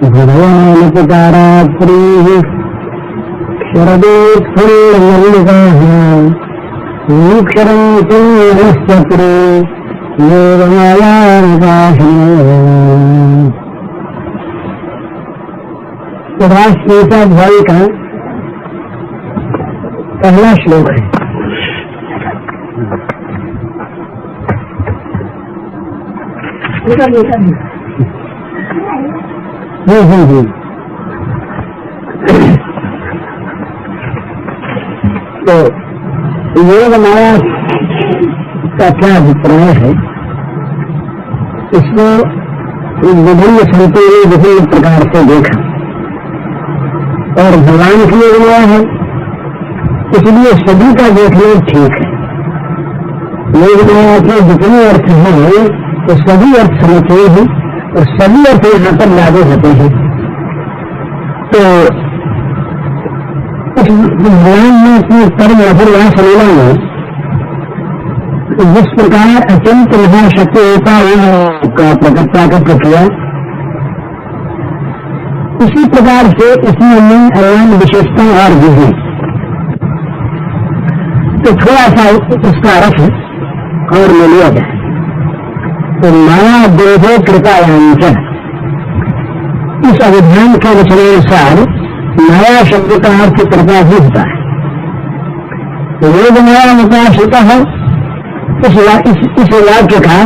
भगवान पितारा प्रिय शरदोत्फुल्लमल्लिकाः चंद्रश्चक्रे राष्ट्रीयता ध्वनि का पहला श्लोक है। जी तो योग माया का क्या अभिप्राय है, इसको विभिन्न संतों ने विभिन्न प्रकार से देखा और भगवान की योग माया है, इसलिए सभी का देखना ठीक है। योग माया के जितने अर्थ हैं तो सभी अर्थ समझते हैं और सभी अर्थ यहाँ पर लागू होते हैं। तो भगवान ने अपनी परम मधुर लीला में जिस प्रकार अत्यंत महाशक्तिता का प्राकट्य किया, उसी प्रकार से इसमें अन्य विशेषता और भी है। तो थोड़ा सा उसका अर्थ और ले लिया जाए तो माया देहो कृपायांच, इस अभिधान के वचनानुसार माया शब्द का अर्थ कृपा भी होता है। तो योग माया विकास होता है। इस वाक्य का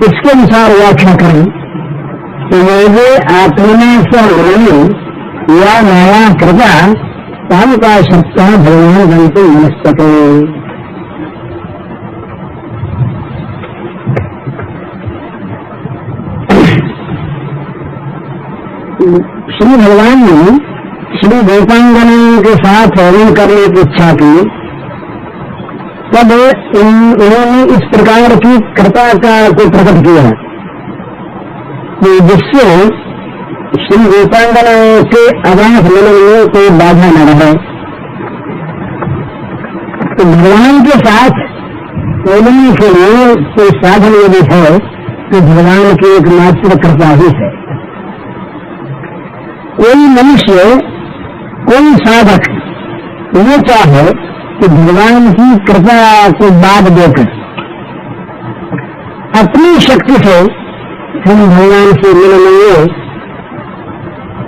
इसके अनुसार व्याख्या करें तो योगे आत्मना सर्वने या माया कृपा काम का सत्ता भगवान बनते मनस्पते। श्री भगवान ने श्री गोपांगना के साथ हवन करने की इच्छा की, तब उन्होंने इस प्रकार की कृपा का को प्रकट किया जिससे श्री गोपांगना के आवास मिलन में कोई बाधा न रहे। तो भगवान के साथ मिलने के लिए कोई साधन यदि है तो भगवान की एकमात्र कृपा ही है। कोई मनुष्य, कोई साधक ये चाहे कि भगवान की कृपा को बाद देकर अपनी शक्ति से हम भगवान से मिल लेंगे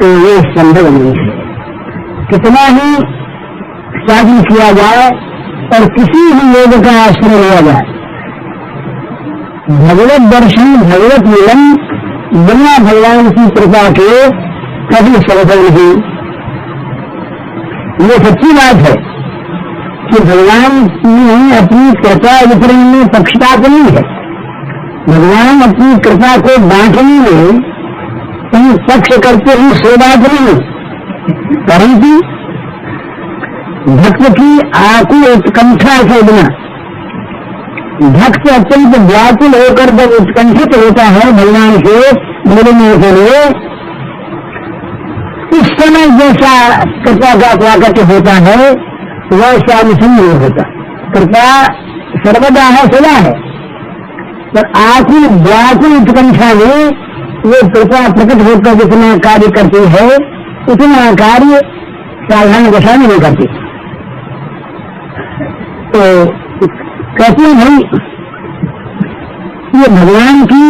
तो ये संभव नहीं है। कितना ही साधन किया जाए और किसी भी योग का आश्रय लिया जाए, भगवत दर्शन भगवत मिलन बिना भगवान की कृपा के कभी संभव नहीं। ये सच्ची बात है कि भगवान ने अपनी कृपा वितरण में पक्षपात नहीं है। भगवान अपनी कृपा को बांटने में कहीं पक्ष करते ही सो बात नहीं, परंतु भक्त की आकुल उत्कंठा के बिना, भक्त अत्यंत व्याकुल होकर जब उत्कंठित होता है भगवान से मिलने के लिए, इस समय जैसा कृपा का प्राकट्य होता है वैसा नहीं होता। कृपा सर्वदा है, सदा है, पर आकुल व्याकुल उत्कंठा में वो कृपा प्रकट होकर जितना कार्य करती है उतना कार्य साधारण दशा में नहीं करती। तो कहते हैं भाई ये भगवान की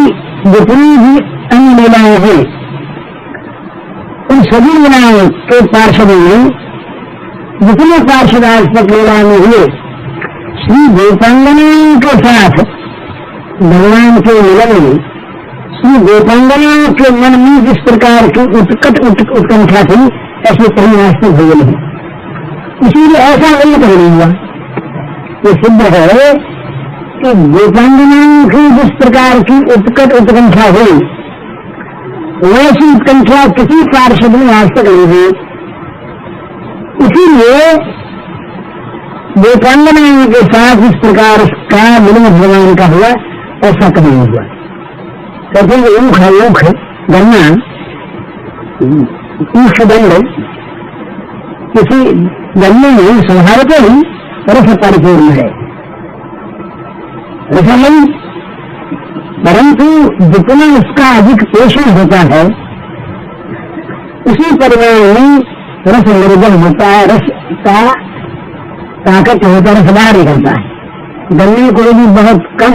जितनी भी अन्य लीलाएं हैं उन सभी लीलाओं के पार्षद में जितने पार्षद आज तक लीला में हुए, श्री गोपांगना के साथ भगवान के मिलन में श्री गोपांगना के मन में जिस प्रकार की उत्कट उत्कंठा थी ऐसे कहीं आज तक हुए नहीं। इसीलिए ऐसा नहीं कहीं हुआ। ये सिद्ध है कि गोपांगना की जिस प्रकार की उत्कट उत्कंठा हुई वैसी उत्कंठा किसी पार्षद में आज तक नहीं हुई। इसीलिए गोपांगनाओं के साथ इस प्रकार का मिलन भगवान का हुआ, ऐसा कभी नहीं हुआ। कहते हैं ऊख है, ऊख गन्ना, ऊख दंड किसी गन्ने में स्वभावत ही रस परिपूर्ण है, रस नहीं, परंतु जितना उसका अधिक पोषण होता है उसी परिमाण में रस निर्गम होता है, रस का ताकत होता है, रस बाहर निकलता है। गन्ने को भी बहुत कम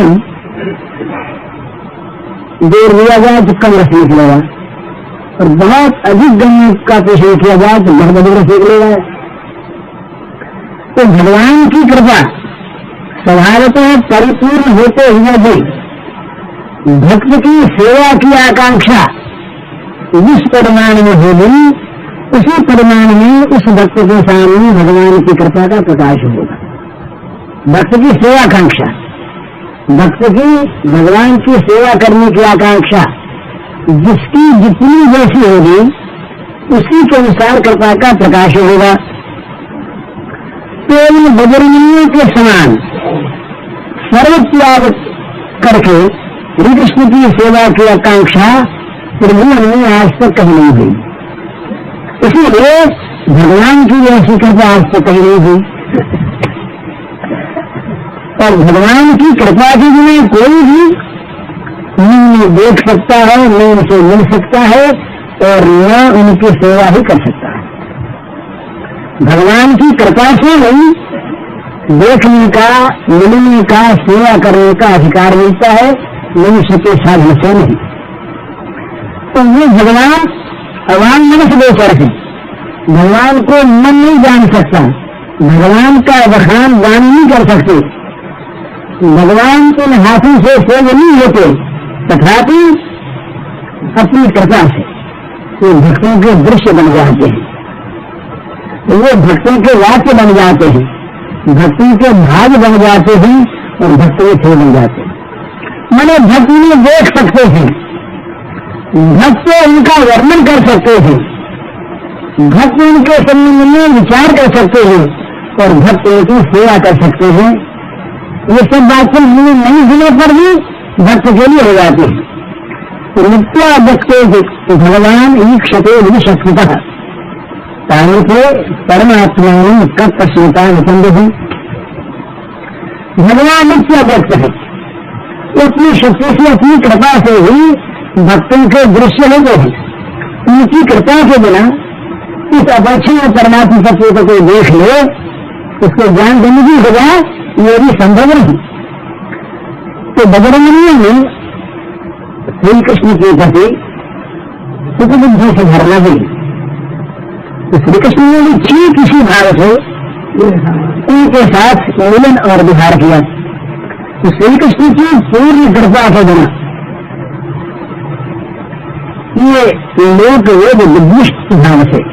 देर दिया जाए तो कम रस निकलेगा, और बहुत अधिक गन्ने का पोषण किया जाए तो बहुत अधिक रस निकलेगा। तो भगवान की कृपा स्वभावतः परिपूर्ण होते हुए भी भक्त की सेवा की आकांक्षा जिस परिमाण में होगी उसी परिमाण में उस भक्त के सामने भगवान की कृपा का प्रकाश होगा। भक्त की सेवाकांक्षा, भक्त की भगवान की सेवा करने की आकांक्षा जिसकी जितनी जैसी होगी उसी के अनुसार कृपा का प्रकाश होगा। तो इन बजरंगियों के समान सर्व त्याग करके श्री कृष्ण की सेवा की आकांक्षा प्रभु ने आज तक कहीं नहीं हुई, इसीलिए भगवान की ऐसी कृपा आज तक कहीं नहीं हुई। और भगवान की कृपा के बिना कोई भी न देख सकता है, न उनसे मिल सकता है, और न उनकी सेवा ही कर सकता है। भगवान की कृपा से नहीं देखने का, मिलने का, सेवा करने का अधिकार मिलता है, मनुष्य के साधन से नहीं। तो ये भगवान अवान मनुष्य गोचर है, भगवान को मन नहीं जान सकता, भगवान का बखान गान नहीं कर सकते, भगवान इन हाथों से सेव नहीं होते, तथापि अपनी कृपा से वो भक्तों के दृश्य बन जाते हैं, वो भक्तों के वाक्य बन जाते हैं, भक्तों के भाग बन जाते हैं, और भक्तों के थे बन जाते हैं। मैंने भक्त उन्हें देख सकते हैं, भक्त उनका वर्णन कर सकते हैं, भक्त उनके संबंध में विचार कर सकते हैं, और भक्त उनकी सेवा कर सकते हैं। ये सब बातें नहीं सुनने पर भी भक्त के लिए हो जाते हैं। नित्या भक्तो भगवान ईक्षते विशक्तः तावते परमात्मा कत्स्मता निसंदेह। भगवान नित्य भक्त है, अपनी शक्ति से, अपनी कृपा से ही भक्तों के दृश्य होते हैं। उनकी कृपा के बिना इस अपेक्षा परमात्मा तत्व को कोई देख ले, उसको ज्ञान देने की बजाय ये भी संभव नहीं। तो बजरंगियों ने श्री कृष्ण के प्रति सुखबुद्धि से भरना दी, तो श्री कृष्ण ने भी ठीक इसी भाव से उनके साथ मिलन और विहार किया। तो श्री कृष्ण की पूर्ण कृपा के बिना ये लोक वेद विद्विष्ट भाव से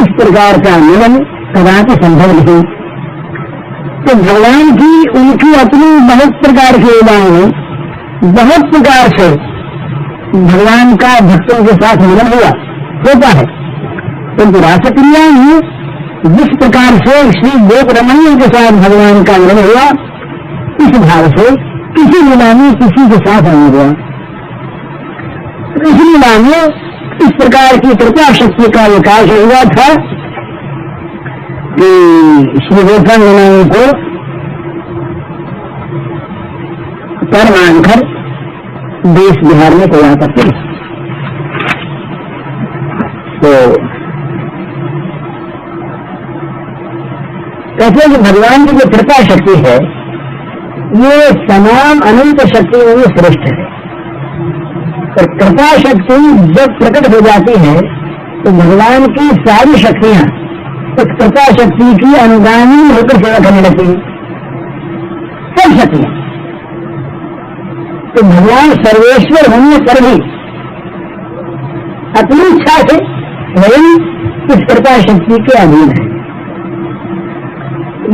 इस प्रकार का मिलन कदापि संभव नहीं। तो भगवान की उनकी अपनी बहुत प्रकार की लीलाओं में बहुत प्रकार से भगवान का भक्तों के साथ मिलन हुआ होता है, किंतु रासक्रिया में जिस प्रकार से श्री गोप रमणियों के साथ भगवान का मिलन हुआ, इस भाव से किसी लीला में किसी के साथ नहीं हुआ। इस लीला में इस प्रकार की कृपा शक्ति का विकास हुआ था कि श्री गोपांगनाओं को पर मानकर देश बिहार में तैयार करते। तो कहते हैं कि भगवान की जो कृपा शक्ति है ये तमाम अनंत शक्तियों में श्रेष्ठ है। और कृपा शक्ति जब प्रकट हो जाती है तो भगवान की सारी शक्तियां उस कृपा शक्ति की अनुगामी होकर सेवा करने लगती हैं, सब शक्तियां। तो भगवान सर्वेश्वर होने पर भी अपनी इच्छा से स्वयं इस कृपा शक्ति के अधीन है।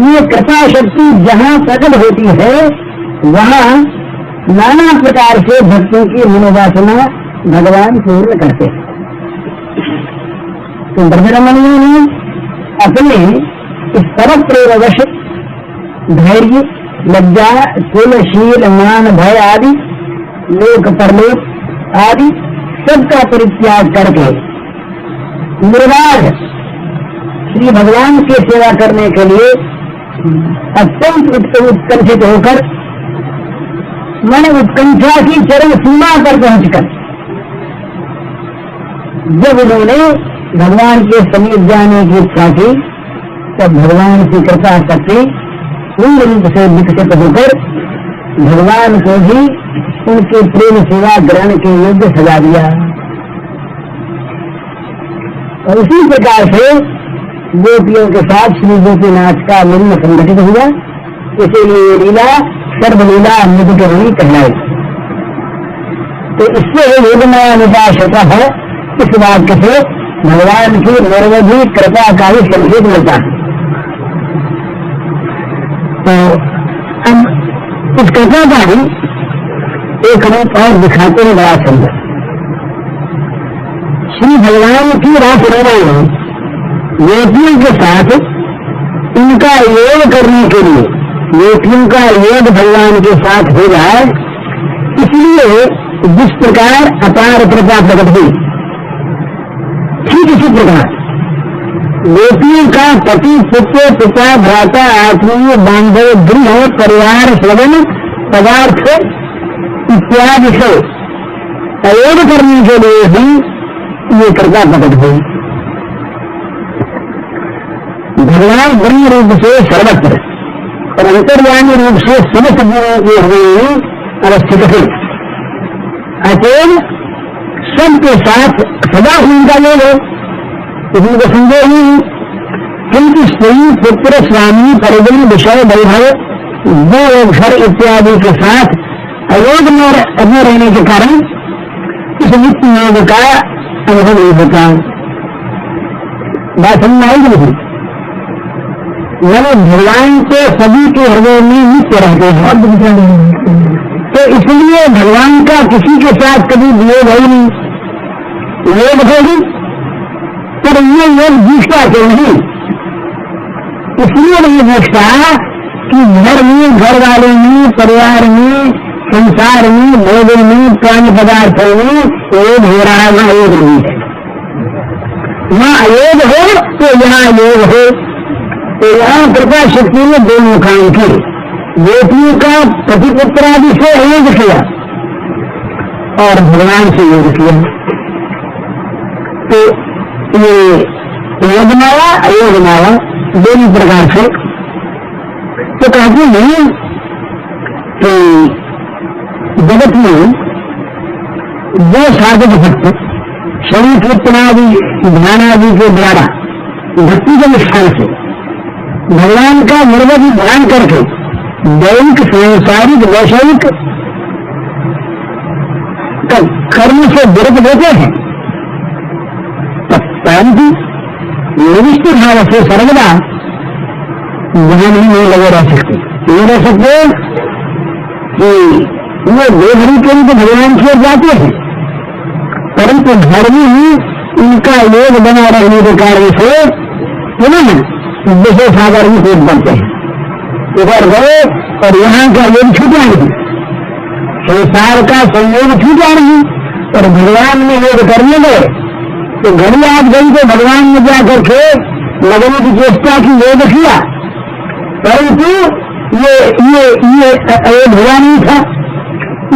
ये कृपा शक्ति जहां प्रकट होती है वहां नाना प्रकार से भक्तों की मनोवासना भगवान पूर्ण करते हैं। तो ब्रजरमणियों ने अपने इस परम प्रेरवश धैर्य, लज्जा, कुल, शील, मान, भय आदि, लोक परलोक आदि सबका परित्याग करके निर्बाध श्री भगवान की सेवा करने के लिए अत्यंत उत्कंठित होकर, मैंने उत्कंठा की चरम सीमा पर पहुंचकर जब उन्होंने भगवान के समीप जाने की इच्छा की, तब भगवान की कृपा शक्ति पूर्ण रूप से विकसित होकर भगवान को भी उनके प्रेम सेवा ग्रहण के योग्य सजा दिया। और उसी प्रकार से गोपियों के साथ श्री गोपीनाथ का मिलन संगठित हुआ। इसीलिए ये लीला सर्वलीला मधुकरणी कहलाई। तो इससे योगमाया निपाशता है, इस वाक्य से भगवान की निर्वधि कृपा का ही संकेत मिलता है। तो अब इस कृपा का ही एक रूप और दिखाते हैं बड़ा सुंदर। श्री भगवान की रास लीला में गोपियों के साथ इनका योग करने के लिए, गोपियों का योग भगवान के साथ हो जाए, इसलिए जिस प्रकार अपार कृपा प्रकट हुई, ठीक इसी प्रकार गोपियों का पति, पुत्र, पिता, भ्राता, आत्मीय, बांधव, गृह, परिवार, श्रवण, पदार्थ इत्यादि से अयोग करने के लिए भी ये कृपा प्रकट हुई। भगवान ब्रह्म रूप से सर्वत्र और अंतर्यामी रूप से समस्त जीवों के हृदय में अवस्थित है। अतएव सबके साथ सदा उनका योग है, इसमें तो संदेह नहीं। किंतु स्त्री, पुत्र, स्वामी, परिजन, विषय, वैभव, दो घर इत्यादि के साथ अयोग में रहने के कारण इस नित्य योग का अनुभव नहीं होता। बात समझ आएगी नहीं? यानी भगवान तो सभी के हृदय में नित्य रहते हैं, तो इसलिए भगवान का किसी के साथ कभी वियोग है नहीं। योग होगी पर ये योग दिखता क्यों नहीं? इसलिए नहीं दिखता कि घर में, घर वालों में, परिवार में, संसार में, भोजन में, प्राणी पदार्थों में योग हो रहा है, वहां योग नहीं है। वहां अयोग हो तो यहाँ योग हो। तो यहाँ कृपा शक्ति ने दोनों काम किए। गोपियों का पति पुत्र आदि से अयोग किया और भगवान से योग किया। तो ये योगमाया अयोगमाया दोनों प्रकार से। तो कहते हैं कि जगत में जो साधक भक्त शरीर कीर्तनादि ध्यान आदि के द्वारा भक्ति के निष्ठान से भगवान का निर्वधि ध्यान करके दैनिक, सांसारिक, वैषयिक कर्म से विरत देते हैं, परंतु निविष्ट भाव से सर्वदा ध्यान ही नहीं लगे रह सकते। नहीं रह सकते कि वो देवहरी के लिए भगवान की ओर जाते हैं, परंतु घर में ही उनका योग बना रहने के कारण से पुनः विशेष सागर में कूद बनते हैं। इधर गए और यहाँ का योग छूटा नहीं, संसार का संयोग छूटा नहीं, और भगवान में योग करने गए तो घड़ी आज गई तो भगवान में जाकर के लगने की चेष्टा की, योग किया, परंतु ये अयोग हुआ नहीं था,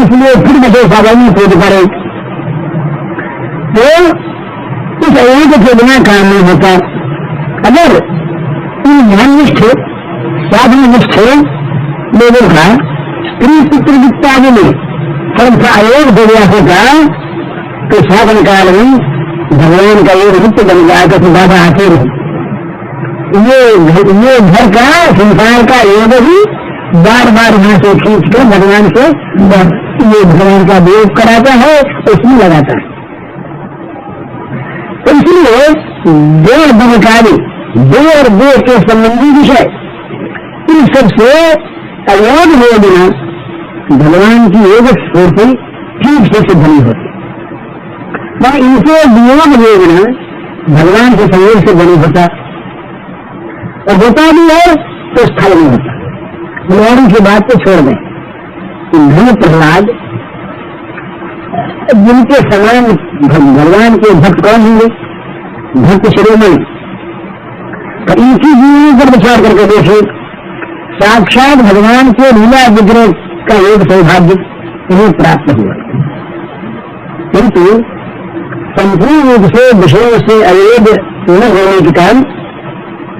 इसलिए फिर विशेष सागर में कूद करे। तो इस अयोग के बिना काम नहीं होता। अगर इन ध्याननिष्ठ, साधननिष्ठ लोगों का स्त्री पुत्र इत्यादि में सबका अयोग हो गया होगा तो साधन काल में भगवान का योग नित्य बन जाएगा। तो बाबा आते रहे ये घर का, संसार का योग ही बार बार वहां से खींच कर भगवान से ये भगवान का योग कराता है, उसमें लगाता है। तो इसलिए देह भवकारी, देह और देह के संबंधी विषय, इन सबसे अयोग हुए बिना भगवान की योग स्फूर्ति ठीक से सिद्ध नहीं होती। मैं इनसे वियोग हुए बिना भगवान के संयोग से बनी होता। और होता भी है तो स्थायी नहीं होता। बुलवाड़ी की बात तो छोड़ दें, धन प्रहलाद जिनके समान भगवान के भक्त कौन होंगे, भक्त शिरोमणि, और इनकी जीवन पर विचार करके देखे, साक्षात भगवान के लीला विग्रह का एक सौभाग्य उन्हें प्राप्त हुआ, किंतु संपूर्ण रूप से विषयों से अवैध न होने के कारण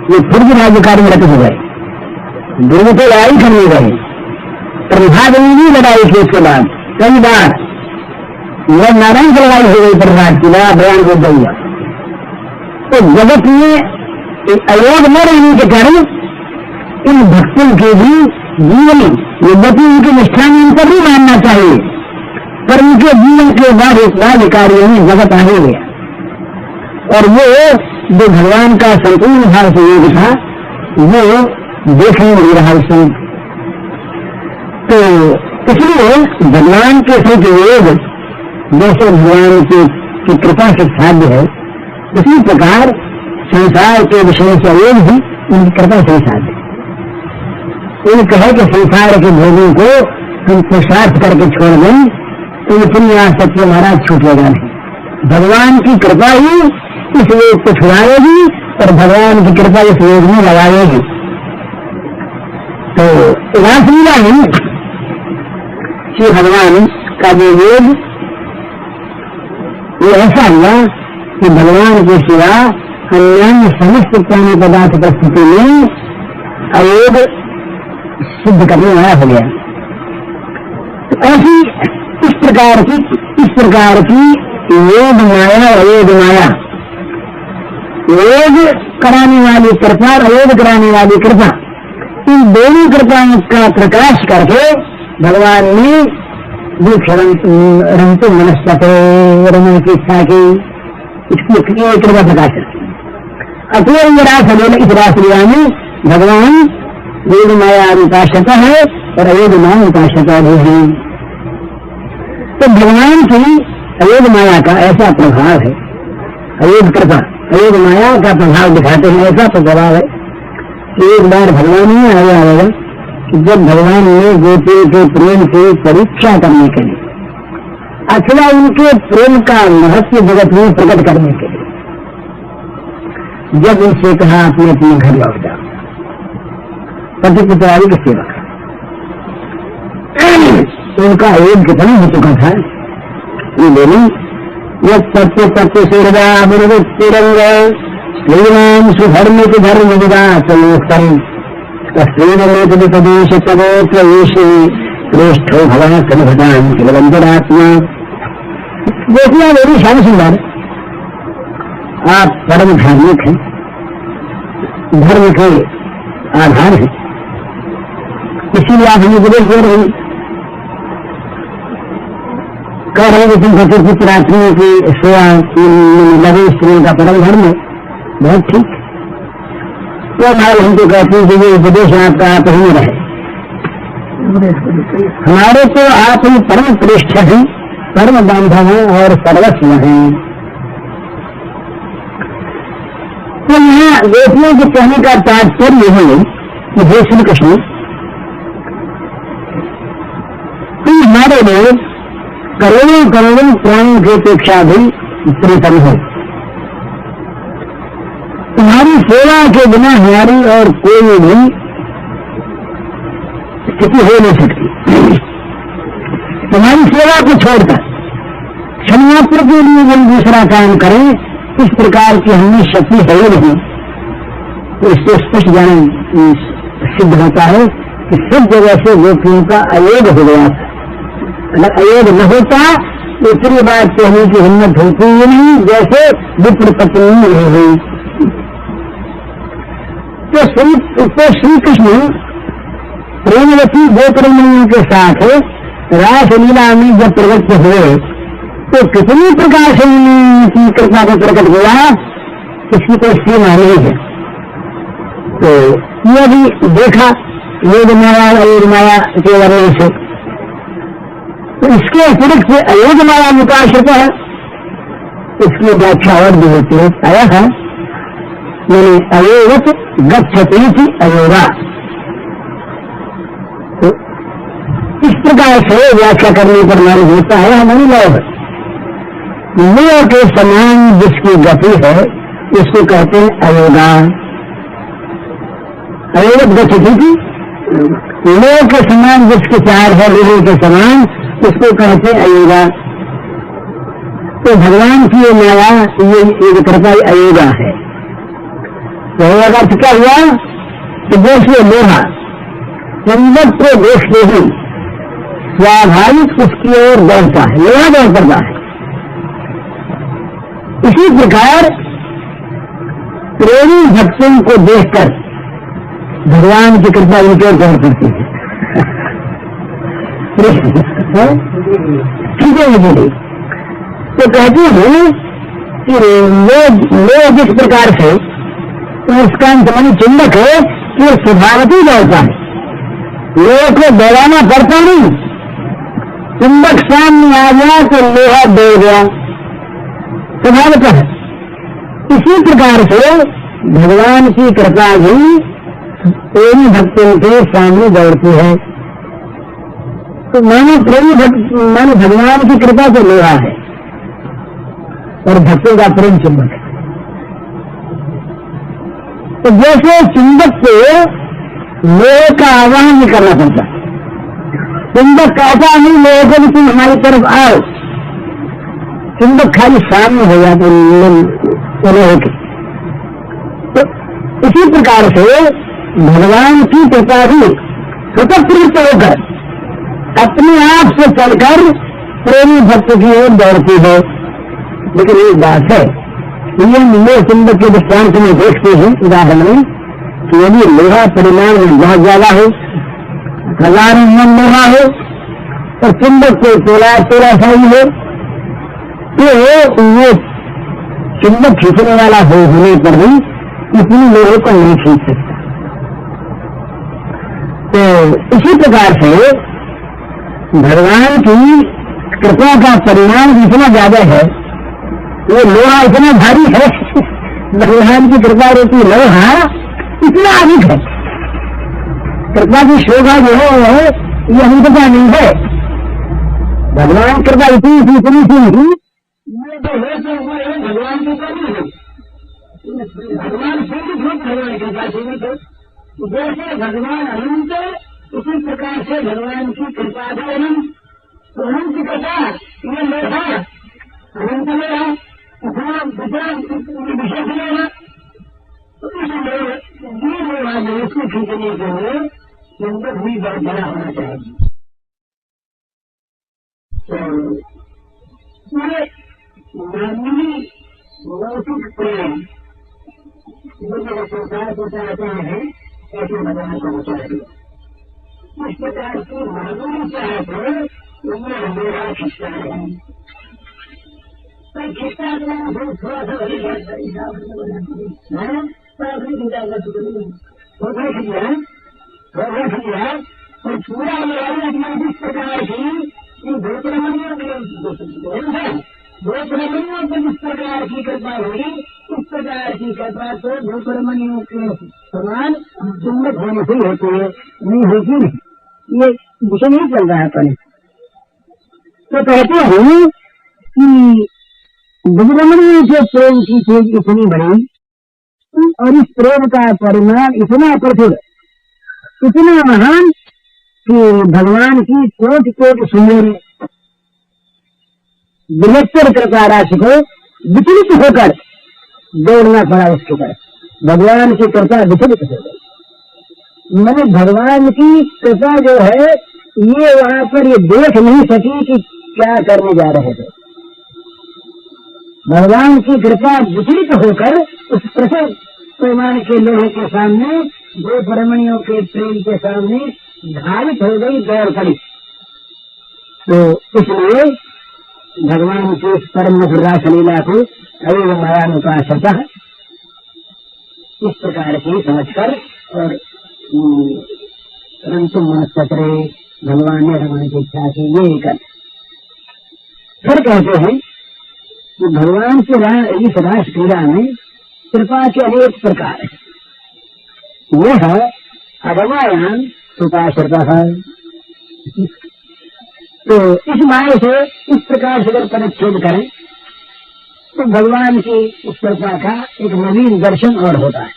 ये फिर भी राज्यकारी में रत हो गए, दोनों को लड़ाई करने गए, प्रभात में भी लड़ाई की। उसके बाद कई बार यह नारायण की लड़ाई हो गई, प्रभात की बड़ा बयान हो गया। तो जगत में अयोग न रहने के कारण इन भक्तों के भी जीवन यद्यपि उनकी निष्ठा में इनको भी मानना चाहिए, पर उनके जीवन के बाद कार्यों में जगत आगे गया, और वो जो भगवान का संपूर्ण भाव सहयोग था वो देखने मिल रहा है। तो इसलिए भगवान के सहयोग जैसे भगवान की कृपा से साध्य है, उसी प्रकार संसार के विषय से योग भी उनकी कृपा से साध्य है। उन कहे कि संसार के भोगों को हम पुरुषार्थ करके छोड़ दें तो इतनी आसक्ति हमारा छूटेगा नहीं। भगवान की कृपा ही इस योग को छुड़ाएगी और भगवान की कृपा इस योग में लगाएगी। तो रासलीला है श्री भगवान का जो योग वो ऐसा हुआ कि भगवान के सिवा अन्य समस्त प्राणी पदार्थ परिस्थिति में अयोग सिद्ध करने वाला हो गया। तो ऐसी इस प्रकार की योग माया अयोग माया, योग कराने वाली कृपा और अयोग कराने वाली कृपा, इन दोनों कृपाओं का प्रकाश करके भगवान ने रंतु मनस्पते रमन की इच्छा की, इसकी कृपा प्रकाश करती। अतएव इस रासलीला में भगवान योग माया उपासता है और अयोग माया उपासता भी है। तो भगवान की अयोग माया का ऐसा प्रभाव है, अयोग कृपा अयोग माया का प्रभाव दिखाते हैं, ऐसा प्रभाव है कि एक बार भगवान में आया होगा जब भगवान ने गोपियों के प्रेम की परीक्षा करने के लिए अथवा उनके प्रेम का महत्व जगत में प्रकट करने के लिए जब उनसे कहा अपने अपने घर लौट जाओ, पति पुत्रारी की सेवा कर, उनका अयोग कितना हो चुका था ये बोली। यह सत्य सत्य सूर्या तिरंग श्रीराम सुधर्म के धर्म विदा चलोत्तम श्रीरमेश तवोत्र श्रेष्ठो भगवान कलभदान किलवंतरात्मा। देखिए मेरी श्याम सुंदर, आप परम धार्मिक हैं, धर्म के आधार है, इसीलिए आप हमें उपदेश दे रहे कह रहे कि तुम पति पुत्रात्मा की सेवा लगे स्त्रियों का परम धर्म है, बहुत ठीक। तो भाई हम तो कहते हैं कि ये उपदेश आपका आप ही रहे, हमारे तो आप ही परम श्रेष्ठ हैं, परम बांधव हैं और सर्वस्व हैं। तो यहाँ गोपियों के कहने का तात्पर्य है कि हे श्री कृष्ण, तुम हमारे लिए करोड़ों करोड़ों प्राणों की अपेक्षा भी प्रियतम हो, तुम्हारी सेवा के बिना हमारी और कोई भी स्थिति हो नहीं सकती। तुम्हारी सेवा को छोड़कर क्षमात्र के लिए हम दूसरा काम करें, इस प्रकार की हमें शक्ति है ही नहीं। तो इससे स्पष्ट ज्ञान सिद्ध होता है कि सब जगह से गोपियों का अयोग हो गया था। अगर अयोग न होता तो इतनी बात कहने की हिम्मत होती ही नहीं, जैसे विप्र पत्नी नहीं हुई। तो श्री कृष्ण प्रेमवती गोपरमणियों के साथ रासलीला में जब प्रकट हुए तो कितनी प्रकार से उनकी कृपा को प्रकट हुआ, इसकी कोई सीमा नहीं है। तो यह भी देखा योग माया अयोग माया के वर्णन से। तो इसके अतिरिक्त अयोग माया मुकाश्रित है, इसकी व्याख्या और भी होती है। आया है मैंने अयोगत गच्छति थी अयोगा। तो इस प्रकार से व्याख्या करने पर मालूम होता है हमारी लोग लोह के समान जिसकी गति है उसको कहते हैं अयोगा। अयोगत गच्छति थी, लोह के समान जिसके चार है लोहे के समान उसको कहते हैं अयोगा। तो भगवान की ये माया ये कृपा अयोगा है। तो अयोगा अर्थ क्या हुआ कि जैसे लोहा चुंबक को देखते ही स्वाभाविक उसकी ओर दौड़ता है, लोहा दौड़ पड़ता है, इसी प्रकार प्रेमी भक्तों को देखकर भगवान की कृपा उनकी ओर दौड़ पड़ती है। ठीक है मुझे तो कहती हूँ कि लोग जिस प्रकार से तो उसका मन चुंबक है कि स्वभावती दौड़ता है, लोहे को दौड़ाना पड़ता नहीं। चुंबक सामने आ गया तो लोहा दौड़ गया, स्वभावता है। इसी प्रकार से भगवान की कृपा भी प्रेमी भक्तों के सामने दौड़ती है। तो मानो भगवान की कृपा तो लोहा है और भक्तों का प्रेम चुंबक है। तो जैसे चुंबक को लोहे का आवाहन नहीं करना पड़ता, चुंबक कहता नहीं लोहे को भी तुम हमारी तरफ आओ, चुंबक खाली सामने हो जाते लोहे के। तो इसी प्रकार से भगवान की कृपा भी स्वतंत्र होकर अपने आप से चलकर प्रेमी भक्त की ओर दौड़ती है। लेकिन एक बात है, ये लोह चुंबक के दृष्टांत में देखते हैं उदाहरण में कि यदि लोहा परिमाण में बहुत ज्यादा हो, 1000 मन लोहा हो और चुंबक को तोला सा ही हो, तो वो चुंबक खींचने वाला होने पर भी इतनी लोहे को नहीं खींच सकता। तो इसी प्रकार से भगवान की कृपा का परिणाम इतना ज्यादा है, वो लोहा इतना भारी है, भगवान की कृपा रूपी लोहा इतना अधिक है। कृपा की शोभा जो है ये हम पता नहीं है। भगवान कृपा इतनी सी भगवान की भगवान कृपा सीमित हो, जैसे भगवान अनंत उसी प्रकार से भगवान की कृपा भी अनंत। तो अनंत की कृपा ये लोहा अनंत में है, विषय मिलेगा। तो इसलिए लोहा उसको खींचने के लिए चुंबक भी बहुत बड़ा होना चाहिए। मानवीय लौकिक प्रेम जो संसार को चाहते हैं ऐसे भगवान को चाहिए। इस प्रकार की मानवीय चाहत है उनमें लोहा खिंचता है, खिंचता है थोड़ा सा बड़ी बात है और पूरा जिस प्रकार की दो प्रमणियों को जिस प्रकार की कृपा हुई उस प्रकार की कृपा तो दो प्रमणियों के समान चुंबक होने से होती है, नहीं होती नहीं। ये विषय नहीं चल रहा है अपने। तो कहते हैं कि बजरंगी के प्रेम की चीज इतनी बड़ी और इस प्रेम का परिमाण इतना प्रचुर, इतना महान कि भगवान की कोटि कोटि सुंदर विलक्षण कृपा राशि को विचलित होकर दौड़ना पड़ा उसके तरफ। भगवान की कृपा विचलित हो गई, मैंने भगवान की कृपा जो है ये वहां पर ये देख नहीं सकी कि क्या करने जा रहे थे। भगवान की कृपा विचलित होकर उस प्रचुर पैमाने के लोहे के सामने दो परमणियों के प्रेम के सामने धारित हो गई, दौड़ पड़ी। तो इसलिए भगवान के परम मधुर रास लीला को अयोग मायानुपासता इस प्रकार की समझकर और रंतु मनस्पत्रे भगवान ने रमन की इच्छा की ये कर। फिर कहते हैं कि भगवान के इस रास क्रीड़ा में कृपा के अनेक प्रकार है। यह अगमायाम उपाश्रिता है। तो इस माया से इस प्रकार से अगर परिच्छेद करें तो भगवान की उस कृपा का एक नवीन दर्शन और होता है।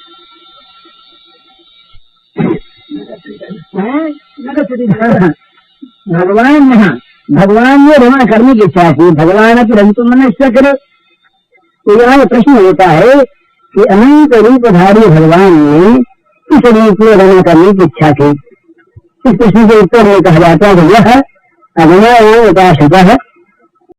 भगवान ने रमण करने की इच्छा थी। भगवान अपनी रंतु मनुष्य करे। तो यहाँ प्रश्न होता है कि अनंत रूपधारी भगवान ने किस रूप में रमण करने की इच्छा थी। इस प्रश्न के उत्तर में कहा जाता है कि यह अगमायाम उपाश्रिता है।